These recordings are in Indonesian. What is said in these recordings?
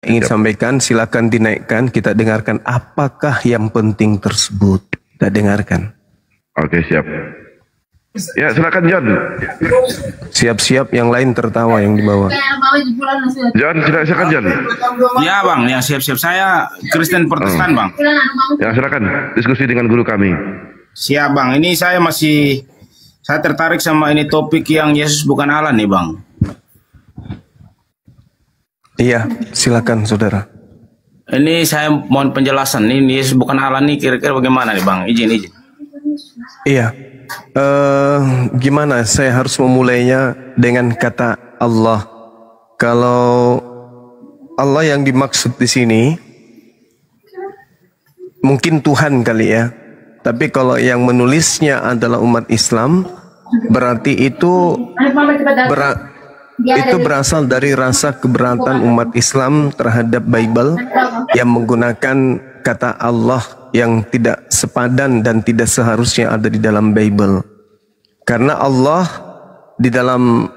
ingin sampaikan, silakan dinaikkan, kita dengarkan apakah yang penting tersebut. Kita dengarkan. Oke, siap. Ya, silakan John. Siap-siap, yang lain tertawa yang di bawah. John, silakan John. Ya bang, yang siap-siap, saya Kristen Protestan bang. Ya, silakan diskusi dengan guru kami. Siap bang, ini saya tertarik sama ini topik yang Yesus bukan Allah nih bang. Iya, silakan saudara. Ini saya mohon penjelasan, ini Yesus bukan Allah nih kira-kira bagaimana nih bang, izin. Iya, gimana saya harus memulainya dengan kata Allah. Kalau Allah yang dimaksud di sini mungkin Tuhan kali ya. Tapi kalau yang menulisnya adalah umat Islam, berarti itu berasal dari rasa keberatan umat Islam terhadap Bible yang menggunakan kata Allah yang tidak sepadan dan tidak seharusnya ada di dalam Bible. Karena Allah di dalam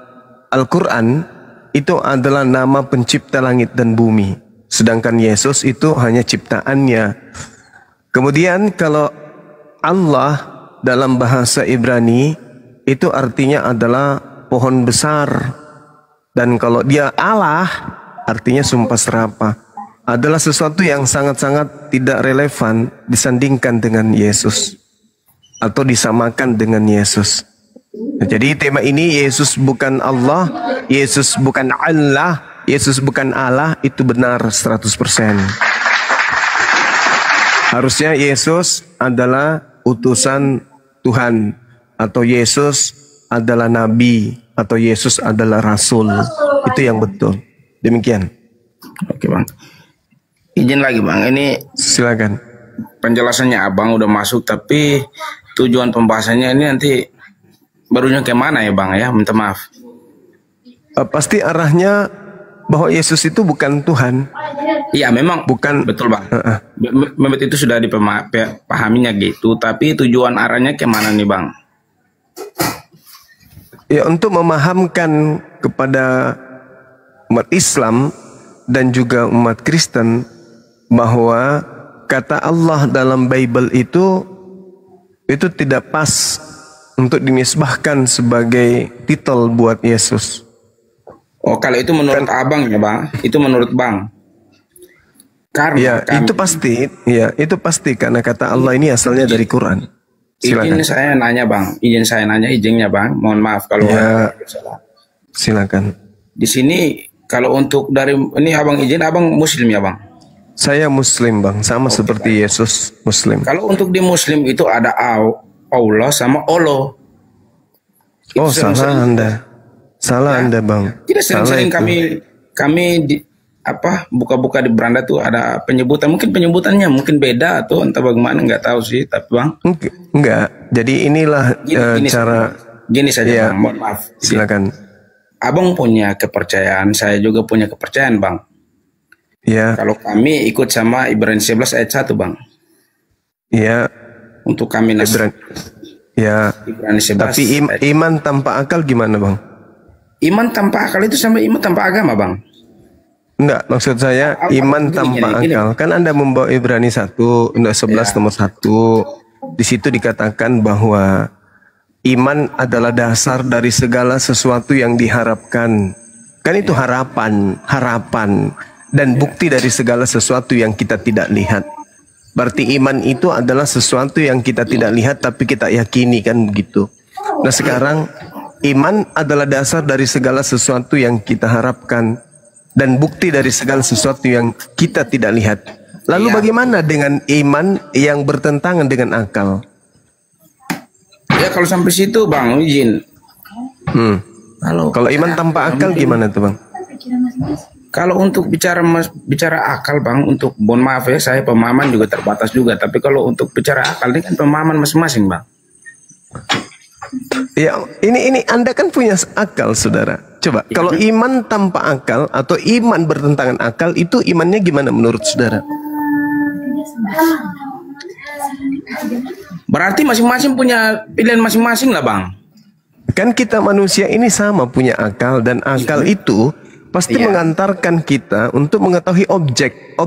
Al-Quran itu adalah nama pencipta langit dan bumi. Sedangkan Yesus itu hanya ciptaannya. Kemudian kalau Allah dalam bahasa Ibrani itu artinya adalah pohon besar. Dan kalau dia Allah artinya sumpah serapah. Adalah sesuatu yang sangat-sangat tidak relevan disandingkan dengan Yesus atau disamakan dengan Yesus. Jadi tema ini Yesus bukan Allah, Yesus bukan Allah, Yesus bukan Allah itu benar 100%. Harusnya Yesus adalah utusan Tuhan, atau Yesus adalah nabi, atau Yesus adalah rasul. Itu yang betul. Demikian. Oke bang. Izin lagi bang, ini silakan. Penjelasannya abang udah masuk, tapi tujuan pembahasannya ini nanti barunya kemana ya bang ya? Minta maaf. Pasti arahnya bahwa Yesus itu bukan Tuhan. Iya memang bukan, betul bang. Memang itu sudah dipahaminya gitu, tapi tujuan arahnya kemana nih bang? Ya, untuk memahamkan kepada umat Islam dan juga umat Kristen bahwa kata Allah dalam Bible itu tidak pas untuk dinisbahkan sebagai titel buat Yesus. Oh, kalau itu menurut abang ya bang, itu menurut bang. Karena ya, itu pasti karena kata Allah ini asalnya dari Quran. Silakan. Izin saya nanya bang, izinnya bang. Mohon maaf kalau ya, silakan. Di sini kalau untuk dari ini abang izin, abang Muslim ya bang? Saya Muslim bang, sama seperti Yesus Muslim. Kalau untuk di Muslim itu ada Allah sama Allah. Oh salah Anda, salah Anda bang. Tidak sering-sering kami buka-buka di beranda tuh ada penyebutan, mungkin penyebutannya mungkin beda atau entah bagaimana, nggak tahu sih, tapi bang enggak. Jadi inilah cara gini saja ya, bang, mohon maaf. Silakan. Abang punya kepercayaan, saya juga punya kepercayaan bang. Ya. Kalau kami ikut sama Ibrani 11 ayat 1 bang. Ya. Untuk kami ya. Ibrani 11. Tapi iman tanpa akal gimana bang? Iman tanpa akal itu sama iman tanpa agama bang. Enggak, maksud saya iman tanpa akal. Kan Anda membawa Ibrani 1, 11 nomor 1. Di situ dikatakan bahwa iman adalah dasar dari segala sesuatu yang diharapkan. Kan itu harapan dan bukti dari segala sesuatu yang kita tidak lihat. Berarti iman itu adalah sesuatu yang kita tidak lihat tapi kita yakini, kan begitu. Nah sekarang iman adalah dasar dari segala sesuatu yang kita harapkan dan bukti dari segala sesuatu yang kita tidak lihat. Lalu bagaimana dengan iman yang bertentangan dengan akal? Ya kalau sampai situ bang, izin. Kalau iman tanpa akal gimana tuh bang? Kalau untuk bicara akal bang, untuk mohon maaf ya, saya pemahaman juga terbatas juga. Tapi kalau untuk bicara akal ini kan pemahaman masing-masing bang. Ya, ini Anda kan punya akal, saudara. Coba, kalau iman tanpa akal atau iman bertentangan akal, itu imannya gimana menurut saudara? Berarti masing-masing punya pilihan masing-masing lah bang. Kan kita manusia ini sama punya akal, dan akal itu pasti Iya. mengantarkan kita untuk mengetahui objek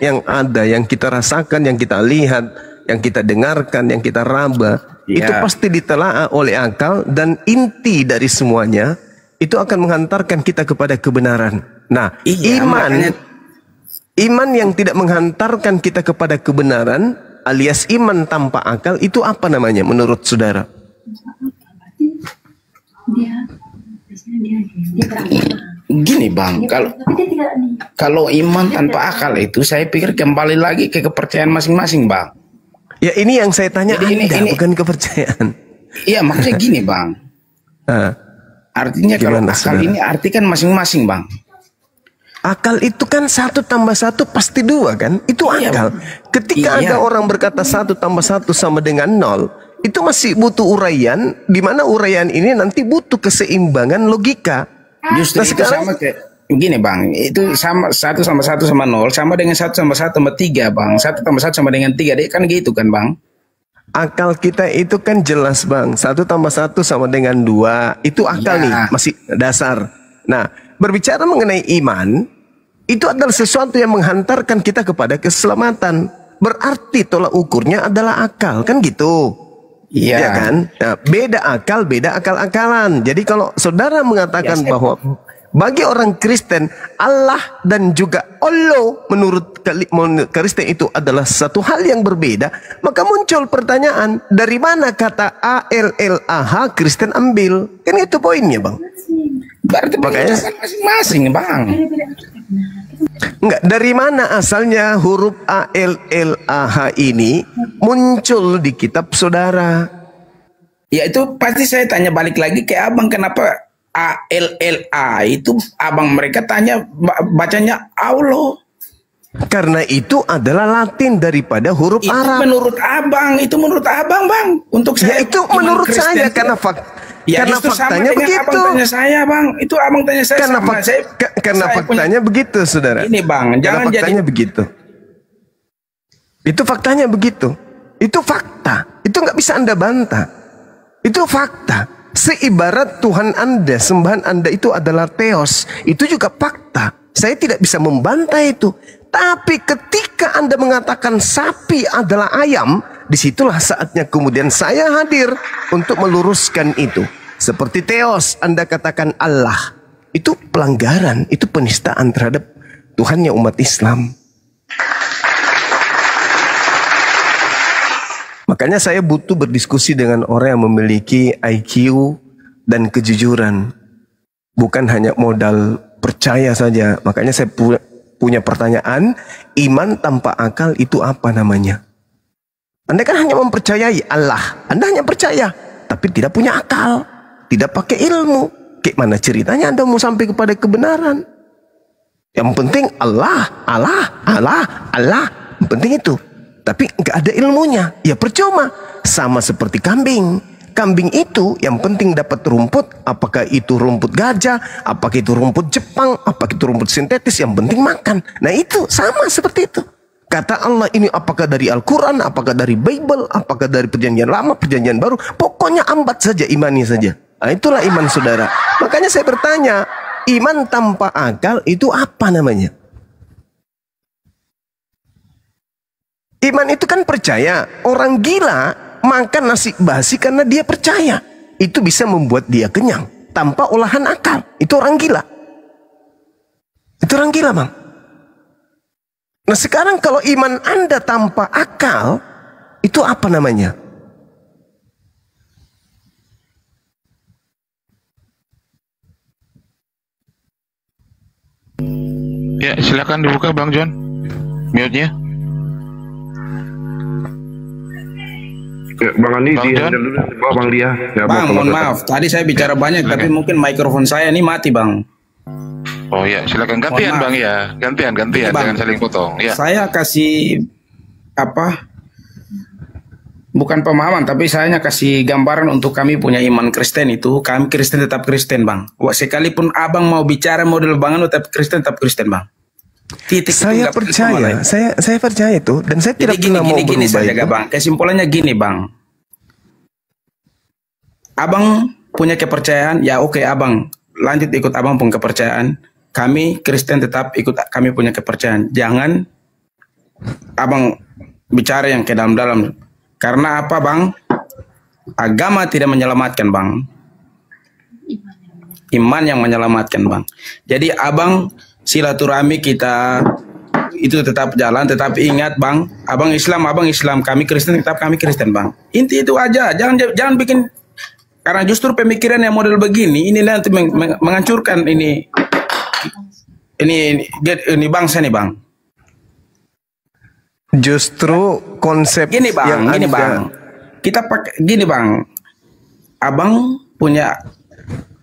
yang ada, yang kita rasakan, yang kita lihat, yang kita dengarkan, yang kita raba. Iya. Itu pasti ditelaah oleh akal, dan inti dari semuanya itu akan menghantarkan kita kepada kebenaran. Nah, Iya, iman yang tidak menghantarkan kita kepada kebenaran alias iman tanpa akal itu apa namanya menurut saudara? Gini Bang, kalau iman tanpa akal itu saya pikir kembali lagi ke kepercayaan masing-masing Bang. Ya ini yang saya tanya Jadi Anda, bukan kepercayaan. Iya maksudnya gini Bang. Artinya kalau Gimana, akal saudara? ini artikan masing-masing Bang. Akal itu kan 1 tambah 1 pasti 2 kan? Itu Iya, akal. Ketika iya. ada orang berkata 1 tambah 1 sama dengan 0, itu masih butuh uraian, di mana uraian ini nanti butuh keseimbangan logika. Justru Nah, itu sama kayak gini Bang, itu sama 1 sama 1 sama 0 sama dengan 1 sama 1 sama 3 Bang. 1 tambah 1 sama dengan 3, dia kan gitu kan Bang. Akal kita itu kan jelas Bang, 1 tambah 1 sama dengan 2. Itu akal Ya. nih, masih dasar. Nah, berbicara mengenai iman, itu adalah sesuatu yang menghantarkan kita kepada keselamatan. Berarti tolak ukurnya adalah akal, kan gitu. Iya. Ya kan? Nah, beda akal, beda akal-akalan. Jadi kalau saudara mengatakan Ya, bahwa bagi orang Kristen, Allah dan juga Allah menurut Kristen itu adalah satu hal yang berbeda, maka muncul pertanyaan, dari mana kata ALLAH Kristen ambil? Kan itu poinnya Bang. Berarti Makanya- penjelasan masing-masing Bang. Enggak, dari mana asalnya huruf ALLAH ini muncul di kitab saudara? Ya itu pasti saya tanya balik lagi ke Abang, kenapa ALLA itu Abang mereka tanya bacanya Allah. Karena itu adalah Latin daripada huruf Itu Arab. menurut Abang Bang. Untuk Ya saya itu iman menurut Kristen saya itu- karena Ya karena justru sama faktanya dengan begitu. Abang tanya saya Bang. Itu Abang tanya saya Karena, sama. karena Saya faktanya begitu, saudara. Ini Bang, Karena jangan faktanya jadi begitu. Itu faktanya begitu. Itu fakta. Itu nggak bisa Anda bantah. Itu fakta. Seibarat Tuhan Anda, sembahan Anda itu adalah teos. Itu juga fakta. Saya tidak bisa membantah itu. Tapi ketika Anda mengatakan sapi adalah ayam, disitulah saatnya kemudian saya hadir untuk meluruskan itu. Seperti teos, Anda katakan Allah. Itu pelanggaran, itu penistaan terhadap Tuhannya umat Islam. Makanya saya butuh berdiskusi dengan orang yang memiliki IQ dan kejujuran. Bukan hanya modal percaya saja. Makanya saya punya pertanyaan, iman tanpa akal itu apa namanya? Anda kan hanya mempercayai Allah. Anda hanya percaya, tapi tidak punya akal. Tidak pakai ilmu. Kayak mana ceritanya Anda mau sampai kepada kebenaran? Yang penting Allah. Yang penting itu. Tapi nggak ada ilmunya, ya percuma. Sama seperti kambing. Kambing itu yang penting dapat rumput, apakah itu rumput gajah, apakah itu rumput Jepang, apakah itu rumput sintetis, yang penting makan. Nah itu sama seperti itu. Kata Allah ini apakah dari Al-Quran, apakah dari Bible, apakah dari perjanjian lama, perjanjian baru, pokoknya ambat saja imannya saja. Nah itulah iman saudara. Makanya saya bertanya, iman tanpa akal itu apa namanya? Iman itu kan percaya. Orang gila makan nasi basi karena dia percaya. Itu bisa membuat dia kenyang tanpa olahan akal. Itu orang gila. Itu orang gila, Bang. Nah sekarang kalau iman Anda tanpa akal, itu apa namanya? Ya, silakan dibuka Bang John. Mute-nya. Ya, Bang Andi, Bang John? dulu Bang Lia. Ya, Bang, mau mohon komentar. maaf. Tadi saya bicara banyak, tapi mungkin mikrofon saya ini mati, Bang. Oh ya, silakan gantian Mohon maaf. Bang ya. Gantian, Bang. jangan saling potong. Ya. Saya kasih apa? Bukan pemahaman, tapi saya hanya kasih gambaran untuk kami punya iman Kristen itu. Kami Kristen tetap Kristen, Bang. Wah, sekalipun Abang mau bicara model bangan, tetap Kristen, Bang. Titik itu Saya nggak perlu sama lain. percaya, saya percaya itu, dan saya tidak Jadi pernah mau gini berubah saja, itu. Bang. Kesimpulannya gini, Bang. Abang punya kepercayaan, ya oke, Abang lanjut ikut abang pun kepercayaan. Kami Kristen tetap ikut kami punya kepercayaan. Jangan abang bicara yang ke dalam-dalam. Karena apa bang? Agama tidak menyelamatkan bang. Iman yang menyelamatkan bang. Jadi abang silaturahmi kita itu tetap jalan, tetap ingat bang. Abang Islam, kami Kristen tetap kami Kristen bang. Inti itu aja. Jangan bikin, karena justru pemikiran yang model begini ini nanti menghancurkan ini bangsa nih bang. Justru konsep gini bang, yang gini bang. Kita pakai gini bang. Abang punya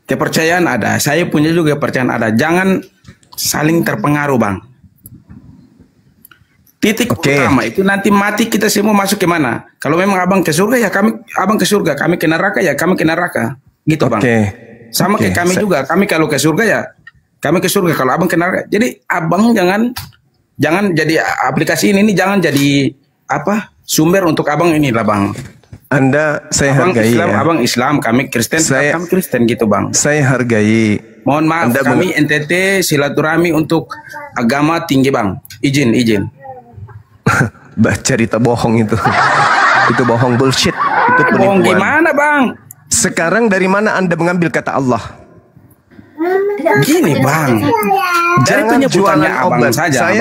kepercayaan ada, saya punya juga kepercayaan ada. Jangan saling terpengaruh bang. Titik utama itu nanti mati kita semua masuk ke mana? Kalau memang abang ke surga ya abang ke surga, kami ke neraka ya kami ke neraka. Gitu bang. Sama kayak kami juga. Kami kalau ke surga ya kami ke surga, kalau abang ke neraka. Jadi abang jangan jadi aplikasi ini jangan jadi apa? Sumber untuk abang inilah bang. Anda saya abang hargai Islam, ya. Abang Islam, kami Kristen, kami Kristen gitu bang. Saya hargai. Mohon maaf, Anda kami NTT silaturahmi untuk agama tinggi bang. Izin. Cerita bohong itu. Itu bohong, bullshit. Itu penipuan. Bohong gimana bang? Sekarang dari mana Anda mengambil kata Allah? Gini bang, jangan jualan obat. Saja,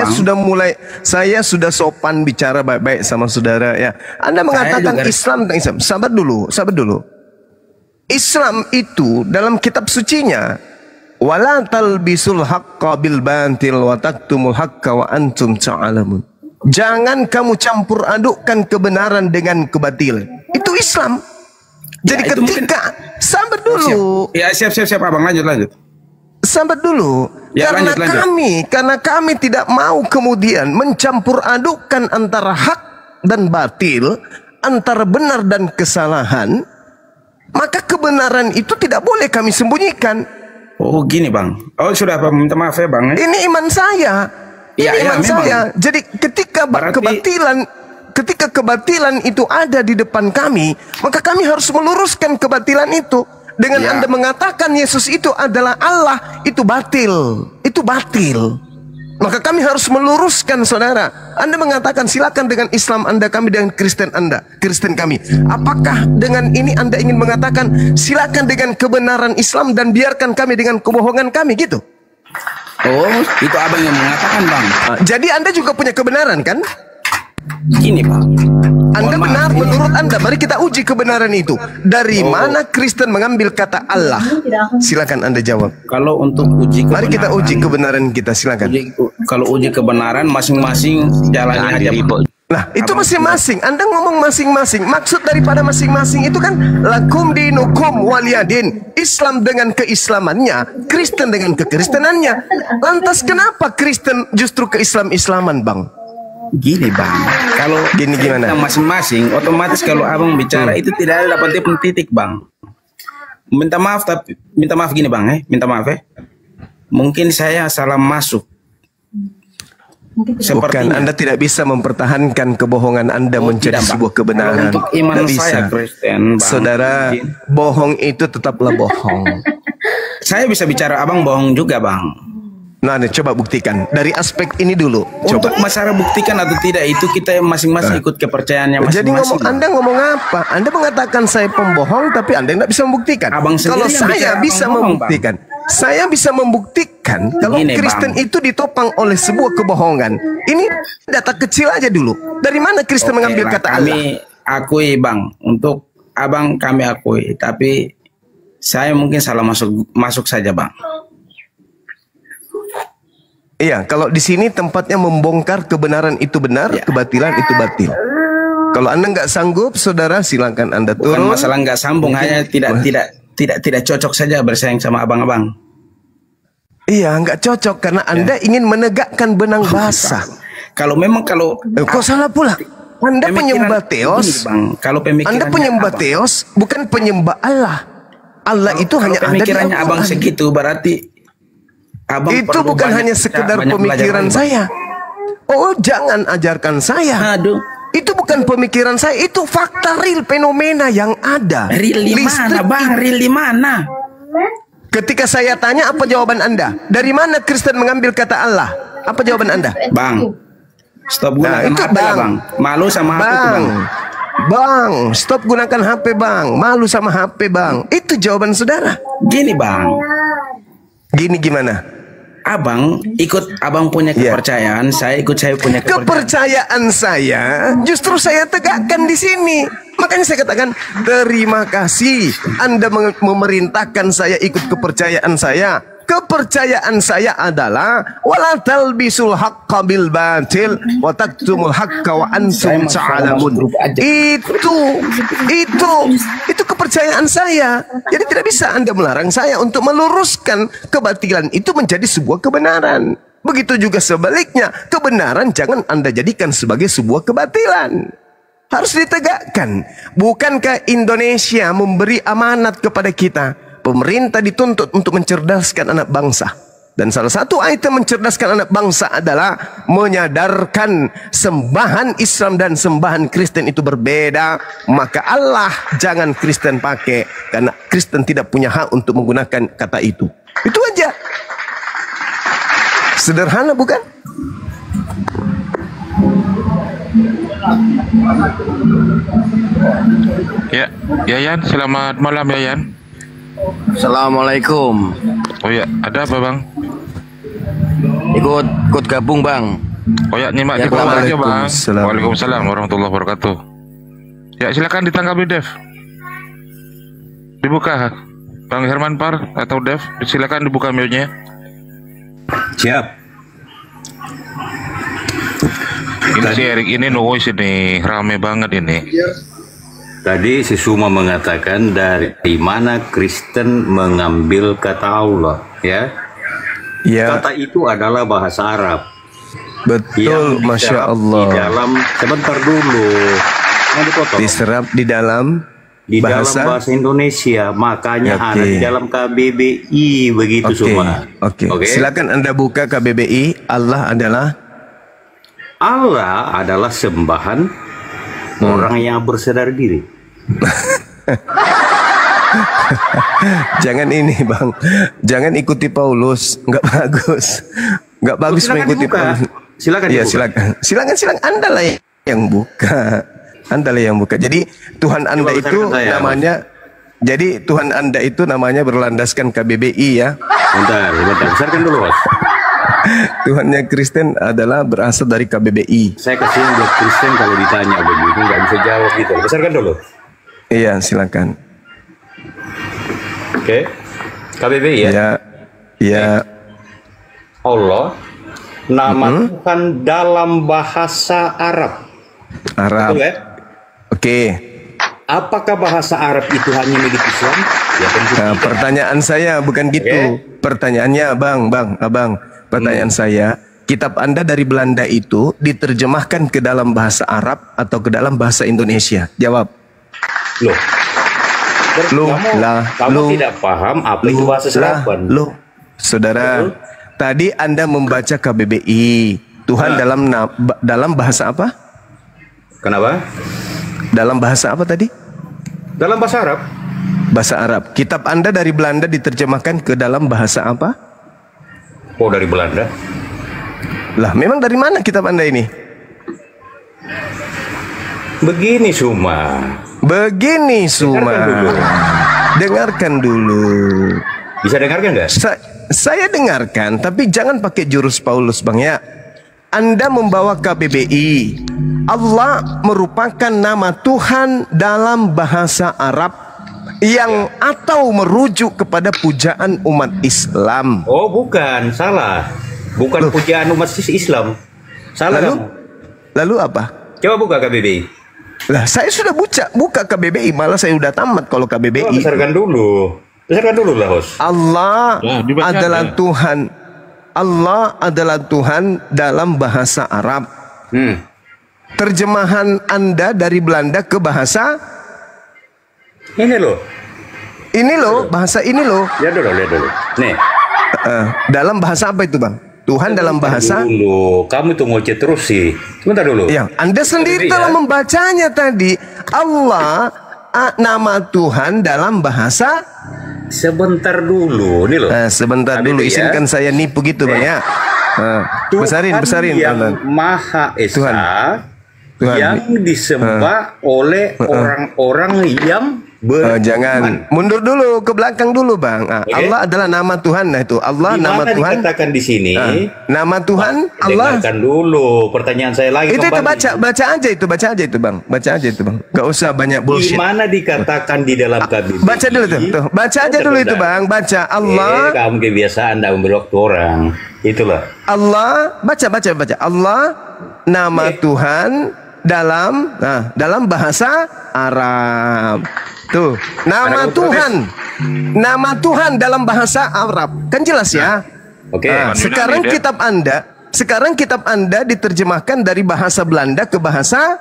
saya sudah sopan bicara baik-baik sama saudara ya. Anda mengatakan Islam. Sabar dulu. Islam itu dalam kitab sucinya, wala talbisul haqqa bil batil wa taktumul haqqa wa antum ta'lamun. Jangan kamu campur adukkan kebenaran dengan kebatilan. Itu Islam. Jadi ya, ketika sabar dulu. Siap abang, lanjut. Sabar dulu, ya, karena kami tidak mau kemudian mencampur adukkan antara hak dan batil, antara benar dan kesalahan, maka kebenaran itu tidak boleh kami sembunyikan. Oh gini bang, sudah minta maaf ya bang. Ini iman saya, iman saya. Jadi ketika kebatilan itu ada di depan kami, maka kami harus meluruskan kebatilan itu. Dengan Anda mengatakan Yesus itu adalah Allah, itu batil. Maka kami harus meluruskan saudara. Anda mengatakan silakan dengan Islam Anda, kami dengan Kristen kami. Apakah dengan ini Anda ingin mengatakan silakan dengan kebenaran Islam dan biarkan kami dengan kebohongan kami gitu? Oh, itu abang yang mengatakan bang. Jadi Anda juga punya kebenaran kan? Gini bang, Anda benar menurut Anda. Mari kita uji kebenaran itu. Dari mana Kristen mengambil kata Allah? Silakan Anda jawab. Kalau untuk uji kebenaran, mari kita uji kebenaran kita, silakan. Kalau uji kebenaran masing-masing jalannya aja. Nah, itu masing-masing. Anda ngomong masing-masing. Maksud daripada masing-masing itu kan lakum dinukum waliyadin. Islam dengan keislamannya, Kristen dengan kekristenannya. Lantas kenapa Kristen justru keislaman, Bang? Gini bang, kalau gimana? Masing-masing, otomatis kalau abang bicara itu tidak ada dapat titik bang. Minta maaf gini bang, minta maaf ya. Mungkin saya salah masuk. Bukan, Anda tidak bisa mempertahankan kebohongan Anda menjadi sebuah kebenaran. Untuk iman saya Kristen, bang. Saudara, bohong itu tetaplah bohong. Saya bisa bicara abang bohong juga bang. Nah, coba buktikan dari aspek ini dulu. Untuk masalah buktikan atau tidak itu kita masing-masing ikut kepercayaannya masing-masing. Jadi Anda ngomong apa? Anda mengatakan saya pembohong, tapi Anda tidak bisa membuktikan. Kalau saya bisa membuktikan, saya bisa membuktikan kalau Kristen itu ditopang oleh sebuah kebohongan. Ini data kecil aja dulu. Dari mana Kristen mengambil kata Allah? Kami akui bang, untuk abang kami akui, tapi saya mungkin salah masuk saja bang. Iya, kalau di sini tempatnya membongkar kebenaran itu benar, kebatilan itu batil. Kalau Anda nggak sanggup, saudara, silakan Anda turun. Bukan masalah nggak sambung, hanya tidak cocok saja bersaing sama abang-abang. Iya, nggak cocok karena Anda ingin menegakkan benang basah. Kalau memang kok salah pula? Anda penyembah teos. Kalau Anda penyembah teos, bukan penyembah Allah. Allah itu hanya ada di pemikirannya abang segitu, berarti abang itu bukan hanya sekedar pemikiran saya. Oh, jangan ajarkan saya. Aduh. Itu bukan pemikiran saya, itu fakta real, fenomena yang ada. Real di mana, bang? Real di mana? Ketika saya tanya, apa jawaban Anda? Dari mana Kristen mengambil kata Allah? Apa jawaban Anda? Bang, stop gunakan itu, HP lah, Bang. Malu sama HP itu, Bang. Bang, stop gunakan HP, Bang. Malu sama HP, Bang. Itu jawaban saudara. Gini, Bang. Gini gimana? Abang ikut abang punya kepercayaan, saya ikut saya punya kepercayaan. Kepercayaan saya justru saya tegakkan di sini. Makanya saya katakan terima kasih Anda memerintahkan saya ikut kepercayaan saya. Kepercayaan saya adalah wala talbisul haqqo bil batil wa taktumul haqqo wa antum ta'lamun. Itu kepercayaan saya. Jadi tidak bisa Anda melarang saya untuk meluruskan kebatilan itu menjadi sebuah kebenaran. Begitu juga sebaliknya, kebenaran jangan Anda jadikan sebagai sebuah kebatilan. Harus ditegakkan. Bukankah Indonesia memberi amanat kepada kita? Pemerintah dituntut untuk mencerdaskan anak bangsa. Dan salah satu item mencerdaskan anak bangsa adalah menyadarkan sembahan Islam dan sembahan Kristen itu berbeda. Maka Allah jangan Kristen pakai, karena Kristen tidak punya hak untuk menggunakan kata itu. Itu aja. Sederhana bukan? Ya, Yayan, selamat malam Yayan. Assalamualaikum. Oh ya, ada apa Bang? Ikut gabung Bang. Oh ya, nyimak Ya, di bawah aja Bang. Waalaikumsalam. Waalaikumsalam warahmatullahi wabarakatuh. Ya, silakan ditanggapi Dev. Dibuka Bang Herman Par atau Dev, silakan dibuka mute-nya. Siap. Ini si Erik ini noise ini, rame banget ini. Tadi si Suma mengatakan dari mana Kristen mengambil kata Allah, ya? Ya, Kata itu adalah bahasa Arab. betul, Masya Allah. Di dalam, sebentar dulu, mau dipotong. Diserap di dalam Dalam bahasa Indonesia, makanya ada di dalam KBBI, begitu semua. Oke. Silakan Anda buka KBBI. Allah adalah sembahan orang yang bersadar diri. Jangan ini Bang, jangan ikuti Paulus, nggak bagus, nggak bagus Silakan mengikuti dibuka. Paulus. Silakan Ya dibuka. silakan, Anda lah yang buka, Anda lah yang buka. Jadi Tuhan Anda itu namanya, jadi Tuhan Anda itu namanya berlandaskan KBBI ya. Bentar, besarkan dulu Bos. Tuhannya Kristen adalah berasal dari KBBI. Saya kasihan buat Kristen kalau ditanya begitu nggak bisa jawab gitu. Besarkan dulu. Iya, silakan. Oke. KBBI ya. Ya. Allah nama Tuhan dalam bahasa Arab. Arab. Betul ya? Oke. Apakah bahasa Arab itu hanya milik Islam? Ya tentu tidak. Pertanyaan saya bukan gitu. Pertanyaannya Abang. Pertanyaan saya, kitab Anda dari Belanda itu diterjemahkan ke dalam bahasa Arab atau ke dalam bahasa Indonesia? Jawab. Kamu tidak paham apa itu bahasa serapan. Saudara, tadi Anda membaca KBBI. Tuhan dalam bahasa apa? Kenapa? Dalam bahasa apa tadi? Dalam bahasa Arab. Bahasa Arab. Kitab Anda dari Belanda diterjemahkan ke dalam bahasa apa? Oh, dari Belanda. Lah, memang dari mana kitab Anda ini? Begini Suma. Dengarkan dulu. Bisa dengarkan nggak? Saya dengarkan, tapi jangan pakai jurus Paulus Bang ya. Anda membawa KBBI. Allah merupakan nama Tuhan dalam bahasa Arab yang atau merujuk kepada pujaan umat Islam. Oh bukan, salah. Bukan pujaan umat Islam. Salah kamu. Lalu apa? Coba buka KBBI. Lah saya sudah buka KBBI, malah saya udah tamat kalau KBBI. Besarkan dulu lah host. Allah adalah Tuhan. Allah adalah Tuhan dalam bahasa Arab. Terjemahan Anda dari Belanda ke bahasa Ini loh, bahasa ini loh. Lihat dulu. Nih. Dalam bahasa apa itu Bang? Tuhan dalam bahasa dulu. Kamu tuh ngoceh terus sih. Sebentar dulu. Ya, Anda sendiri telah membacanya tadi. Allah nama Tuhan dalam bahasa sebentar dulu nih loh. Sebentar dulu, izinkan saya nipu gitu Bang ya. Besarin yang Bang. Maha Esa, Tuhan. yang disembah oleh orang-orang yang jangan mundur dulu ke belakang dulu Bang. Allah adalah nama Tuhan. Nah itu Allah nama Tuhan. Dikatakan di sini nama Tuhan Allah. Dengarkan dulu pertanyaan saya lagi. Itu baca aja itu Bang. Baca aja itu Bang. Gak usah banyak bullshit. Di mana dikatakan di dalam KBBI? Baca dulu tuh. Baca aja dulu itu Bang. Baca Allah. Kamu kebiasaan dah memberi waktu orang. Itulah. Allah baca. Allah nama Tuhan dalam bahasa Arab. Tuh, nama Tuhan dalam bahasa Arab. Kan jelas ya? Oke. Sekarang kitab Anda diterjemahkan dari bahasa Belanda ke bahasa.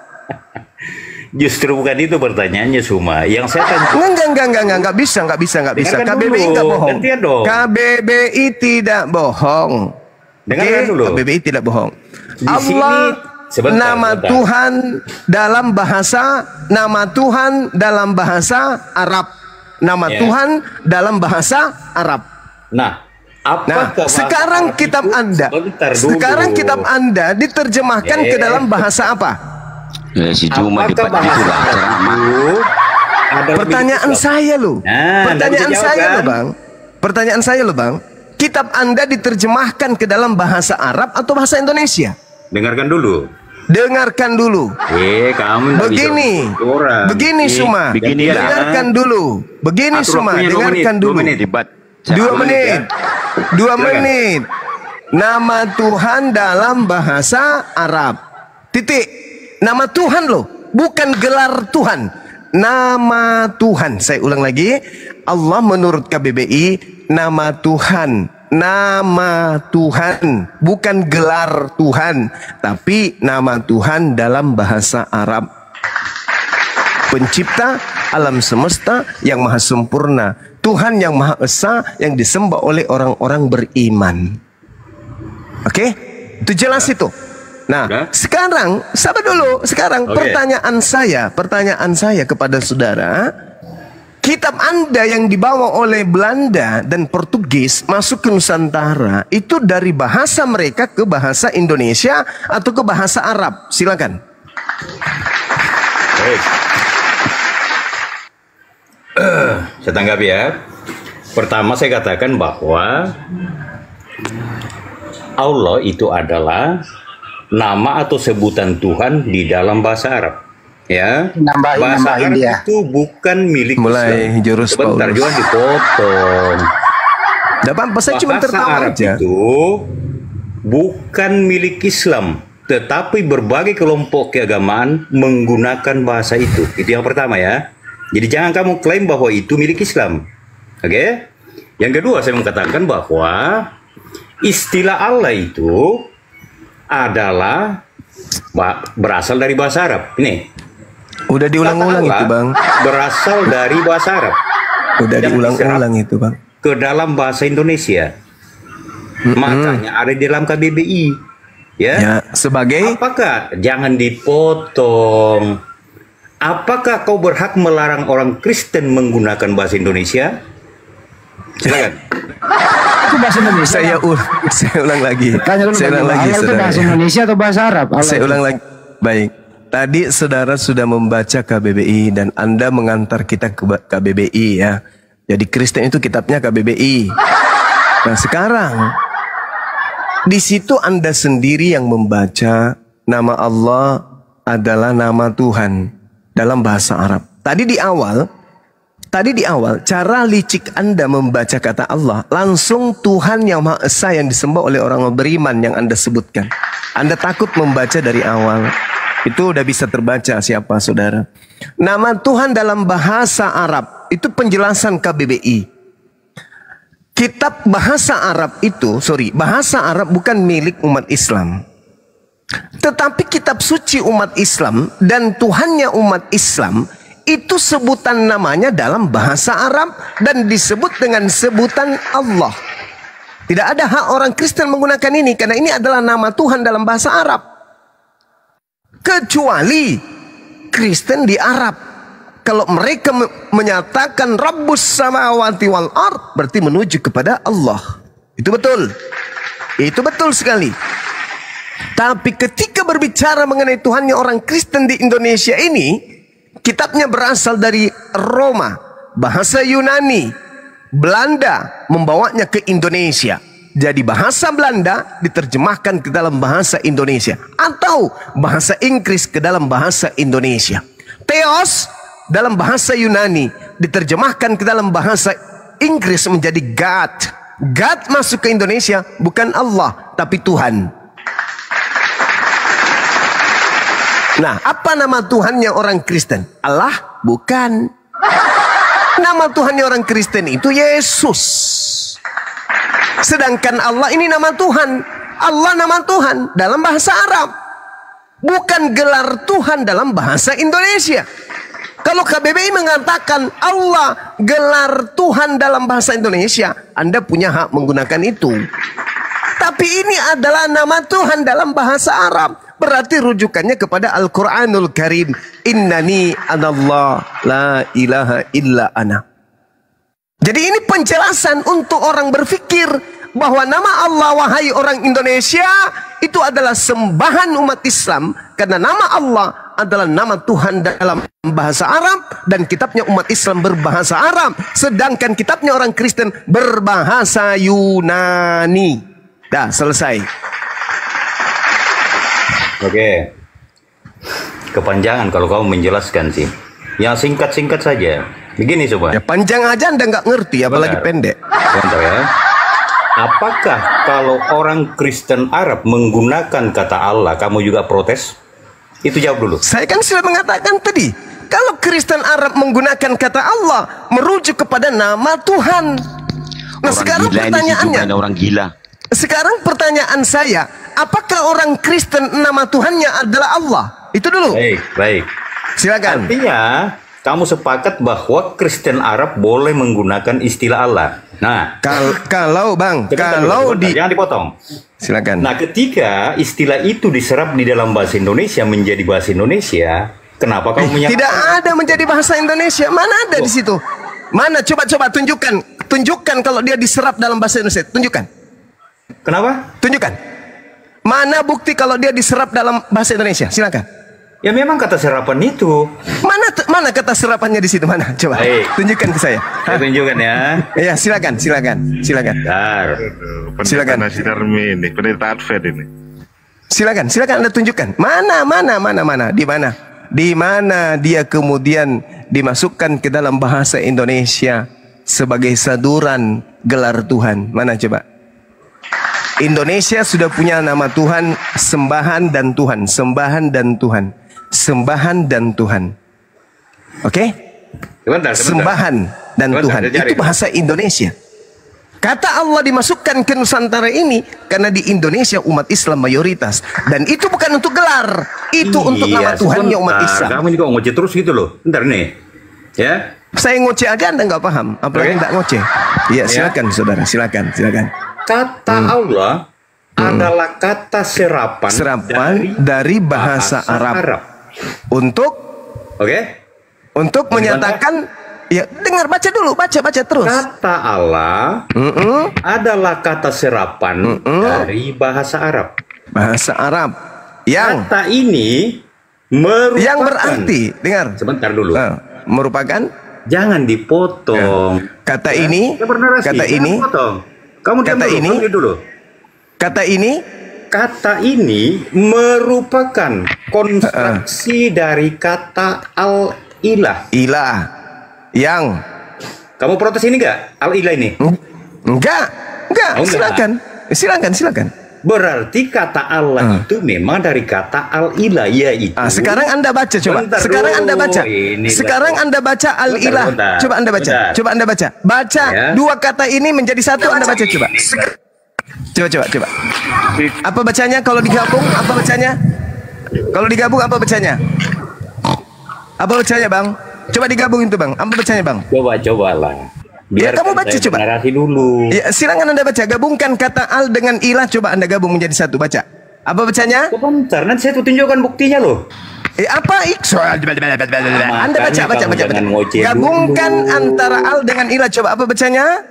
Justru bukan itu pertanyaannya Suma. Yang saya tanya. Enggak bisa. KBBI enggak bohong. KBBI tidak bohong. Dengarkan dulu. KBBI tidak bohong. Allah Nama Tuhan dalam bahasa Arab. Nama Tuhan dalam bahasa Arab. Nah, apakah sekarang kitab Anda diterjemahkan ke dalam bahasa apa? Pertanyaan saya loh. Pertanyaan saya loh Bang. Kitab Anda diterjemahkan ke dalam bahasa Arab atau bahasa Indonesia? Dengarkan dulu. Kamu begini Suma. Dengarkan dulu. Dengarkan dulu. 2 menit. Nama Tuhan dalam bahasa Arab. Titik. Nama Tuhan loh, bukan gelar Tuhan. Nama Tuhan. Saya ulang lagi. Allah menurut KBBI nama Tuhan. Nama Tuhan, bukan gelar Tuhan, tapi nama Tuhan dalam bahasa Arab. Pencipta alam semesta yang maha sempurna, Tuhan yang maha esa yang disembah oleh orang-orang beriman. Oke? Itu jelas itu. Nah, sekarang sabar dulu. Sekarang pertanyaan saya kepada saudara, kitab Anda yang dibawa oleh Belanda dan Portugis masuk ke Nusantara itu dari bahasa mereka ke bahasa Indonesia atau ke bahasa Arab? Silakan. Saya tanggapi ya. Pertama saya katakan bahwa Allah itu adalah nama atau sebutan Tuhan di dalam bahasa Arab. Ya, bahasa Arab itu bukan milik Islam. Jurus sebentar juga dipotong. Saya cuma tertawa aja. Itu bukan milik Islam, tetapi berbagai kelompok keagamaan menggunakan bahasa itu. Itu yang pertama ya. Jadi jangan kamu klaim bahwa itu milik Islam. Oke? Yang kedua saya mengatakan bahwa istilah Allah itu adalah berasal dari bahasa Arab. Ini. Udah diulang-ulang itu Bang. Berasal dari bahasa Arab. Udah diulang-ulang itu Bang. Ke dalam bahasa Indonesia. Makanya ada di dalam KBBI. Ya, sebagai. Apakah jangan dipotong? Apakah kau berhak melarang orang Kristen menggunakan bahasa Indonesia? Silakan. Itu bahasa Indonesia. Saya ulang lagi. Saya ulang lagi. Itu bahasa Indonesia atau bahasa Arab? Saya ulang lagi. Baik. Tadi saudara sudah membaca KBBI dan Anda mengantar kita ke KBBI ya. Jadi Kristen itu kitabnya KBBI. Nah sekarang di situ Anda sendiri yang membaca nama Allah adalah nama Tuhan dalam bahasa Arab. Tadi di awal cara licik Anda membaca kata Allah langsung Tuhan yang Maha Esa yang disembah oleh orang beriman yang Anda sebutkan. Anda takut membaca dari awal. Itu udah bisa terbaca siapa saudara. Nama Tuhan dalam bahasa Arab itu penjelasan KBBI. Kitab bahasa Arab itu, bahasa Arab bukan milik umat Islam. Tetapi kitab suci umat Islam dan Tuhannya umat Islam itu sebutan namanya dalam bahasa Arab dan disebut dengan sebutan Allah. Tidak ada hak orang Kristen menggunakan ini karena ini adalah nama Tuhan dalam bahasa Arab. Kecuali Kristen di Arab. kalau mereka menyatakan Rabbus samawati wal ard, berarti menuju kepada Allah. Itu betul. Itu betul sekali. Tapi ketika berbicara mengenai Tuhannya orang Kristen di Indonesia ini, kitabnya berasal dari Roma, bahasa Yunani, Belanda membawanya ke Indonesia. Jadi bahasa Belanda diterjemahkan ke dalam bahasa Indonesia, atau bahasa Inggris ke dalam bahasa Indonesia. Theos dalam bahasa Yunani diterjemahkan ke dalam bahasa Inggris menjadi God. God masuk ke Indonesia bukan Allah, tapi Tuhan. Nah, apa nama Tuhannya orang Kristen? Allah? Bukan. Nama Tuhannya orang Kristen itu Yesus. Sedangkan Allah ini nama Tuhan. Allah nama Tuhan dalam bahasa Arab, bukan gelar Tuhan dalam bahasa Indonesia. Kalau KBBI mengatakan Allah gelar Tuhan dalam bahasa Indonesia, Anda punya hak menggunakan itu. Tapi ini adalah nama Tuhan dalam bahasa Arab. Berarti rujukannya kepada Al-Quranul Karim. Innani anallah la ilaha illa ana. Jadi ini penjelasan untuk orang berpikir bahwa nama Allah, wahai orang Indonesia, itu adalah sembahan umat Islam. Karena nama Allah adalah nama Tuhan dalam bahasa Arab, dan kitabnya umat Islam berbahasa Arab. Sedangkan kitabnya orang Kristen berbahasa Yunani. Dah, selesai. Oke. Kepanjangan kalau kamu menjelaskan sih. Yang singkat-singkat saja. Begini coba. Ya panjang aja Anda nggak ngerti, apalagi pendek. Bentar ya. Apakah kalau orang Kristen Arab menggunakan kata Allah, kamu juga protes? Itu jawab dulu. Saya kan sudah mengatakan tadi, kalau Kristen Arab menggunakan kata Allah, merujuk kepada nama Tuhan. Nah, sekarang pertanyaannya, orang gila. Sekarang pertanyaan saya, apakah orang Kristen nama Tuhannya adalah Allah? Itu dulu. Baik. Silakan. Artinya, kamu sepakat bahwa Kristen Arab boleh menggunakan istilah Allah. Nah, kalau Bang, jangan dipotong. Silakan. Nah, ketika istilah itu diserap di dalam bahasa Indonesia menjadi bahasa Indonesia, kenapa kamu menyatakan tidak ada menjadi bahasa Indonesia? Mana ada di situ? Mana? Coba tunjukkan kalau dia diserap dalam bahasa Indonesia. Tunjukkan. Kenapa? Tunjukkan. Mana bukti kalau dia diserap dalam bahasa Indonesia? Silakan. Ya memang kata serapan itu. Mana kata serapannya di situ? Mana? Coba. Tunjukkan ke saya. Saya tunjukkan ya. Iya, silakan. Bentar. Silakan. Ini pendeta Advent ini. Silakan Anda tunjukkan. Mana? Di mana dia kemudian dimasukkan ke dalam bahasa Indonesia sebagai saduran gelar Tuhan? Mana coba? Indonesia sudah punya nama Tuhan, sembahan dan Tuhan. Oke? Sebentar. Sembahan dan Tuhan. Itu bahasa Indonesia. Kata Allah dimasukkan ke Nusantara ini karena di Indonesia umat Islam mayoritas. Dan itu bukan untuk gelar. Itu untuk nama Tuhannya umat Islam. Kamu juga ngoceh terus gitu loh. Bentar nih. Ya. Saya ngoceh aja Anda nggak paham. Apalagi nggak ngoceh. Iya, silakan saudara. Silakan. Kata Allah adalah kata serapan dari bahasa Arab. Untuk menyatakan, ya dengar, baca dulu, baca terus. Kata Allah adalah kata serapan dari bahasa Arab. Bahasa Arab. Kata ini merupakan, yang berarti, dengar. Sebentar dulu. Merupakan. Jangan dipotong. Kata ini. Kamu kata ini merupakan konstruksi dari kata al-ilah. Ilah. Yang kamu protes ini enggak? Al-ilah ini? Enggak. Silakan. Berarti kata Allah itu memang dari kata al-ilah, yaitu. Sekarang Anda baca coba. Sekarang Anda baca al-ilah. Coba Anda baca. Baca ya. Dua kata ini menjadi satu. Anda baca coba. Coba. Apa bacanya kalau digabung? Apa bacanya? Kalau digabung apa bacanya? Apa bacanya, Bang? Coba digabung itu, Bang. Apa bacanya, Bang? Cobalah. Biar kamu baca coba. Narasi dulu. Ya, silakan Anda baca. Gabungkan kata al dengan ilah. Coba Anda gabung menjadi satu. Baca. Apa bacanya? Bentar, nanti saya tunjukkan buktinya loh. Apa Anda baca. jangan ngoceh Gabungkan dulu. antara al dengan ilah. Coba apa bacanya?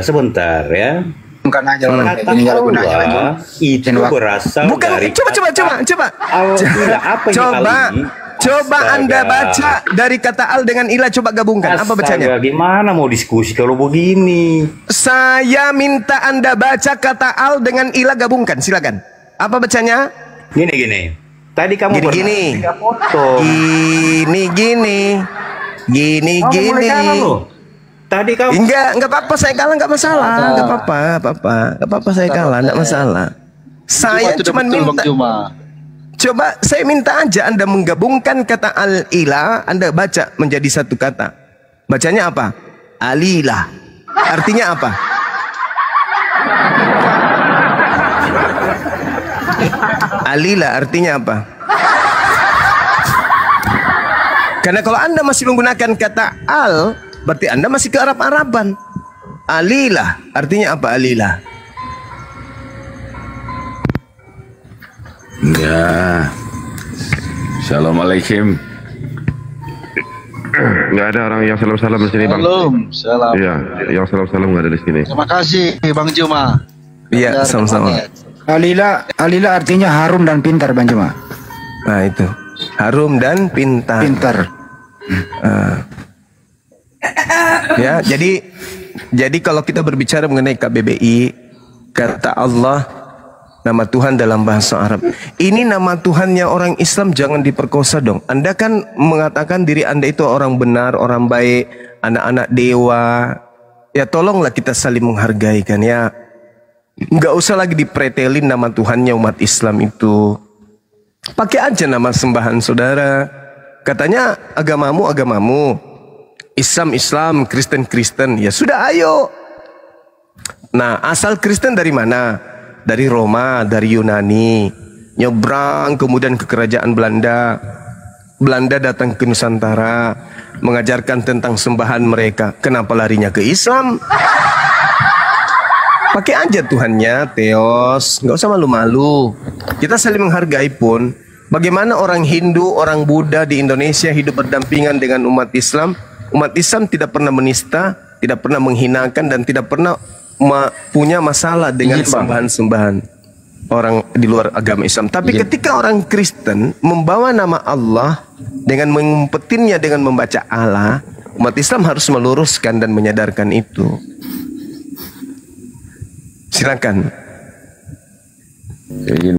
Sebentar ya. Bukan aja Kata Allah itu berasal Bukan. dari Coba. Al-ilah. Apa ini Coba. al ini? Coba Anda baca dari kata al dengan ilah. Coba gabungkan. Apa bacanya? Gimana mau diskusi kalau begini? Saya minta Anda baca kata al dengan ilah, gabungkan. Silakan. Apa bacanya? Gini. Tadi kamu Gini. tiga foto. Gini. Kamu mulai kalah loh. Tadi kamu Enggak apa-apa, saya kalah, enggak masalah. Enggak apa-apa, saya kalah, enggak masalah. Saya cuma minta. Coba saya minta aja Anda menggabungkan kata al-ilah, Anda baca menjadi satu kata. Bacanya apa? Alilah. Artinya apa? Alilah artinya apa? Karena kalau Anda masih menggunakan kata al, berarti Anda masih ke Arab-Araban. Alilah artinya apa alilah? Ya. Assalamualaikum. Nggak ada orang yang salam-salam di sini, Bang. Salam. Iya, yang salam-salam nggak ada di sini. Terima kasih Bang Juma. Iya, sama-sama. Alila artinya harum dan pintar, Bang Juma. Nah itu, harum dan pintar. Ya, jadi kalau kita berbicara mengenai KBBI, kata Allah, nama Tuhan dalam bahasa Arab. Ini nama Tuhannya orang Islam, jangan diperkosa dong. Anda kan mengatakan diri Anda itu orang benar, orang baik, anak-anak dewa. Ya tolonglah kita saling menghargai kan ya. Nggak usah lagi dipretelin nama Tuhannya umat Islam itu. Pakai aja nama sembahan saudara. Katanya agamamu, Islam, Kristen. Ya sudah ayo. Nah asal Kristen dari mana? Dari Roma, dari Yunani, nyebrang kemudian ke kerajaan Belanda. Belanda datang ke Nusantara, mengajarkan tentang sembahan mereka. Kenapa larinya ke Islam? Pakai aja Tuhannya, Theos. Nggak usah malu-malu. Kita saling menghargai pun. Bagaimana orang Hindu, orang Buddha di Indonesia hidup berdampingan dengan umat Islam. Umat Islam tidak pernah menista, tidak pernah menghinakan, dan tidak pernah punya masalah dengan sembahan-sembahan orang di luar agama Islam. Tapi ketika orang Kristen membawa nama Allah dengan mengumpetinnya dengan membaca Allah, umat Islam harus meluruskan dan menyadarkan itu. Silakan.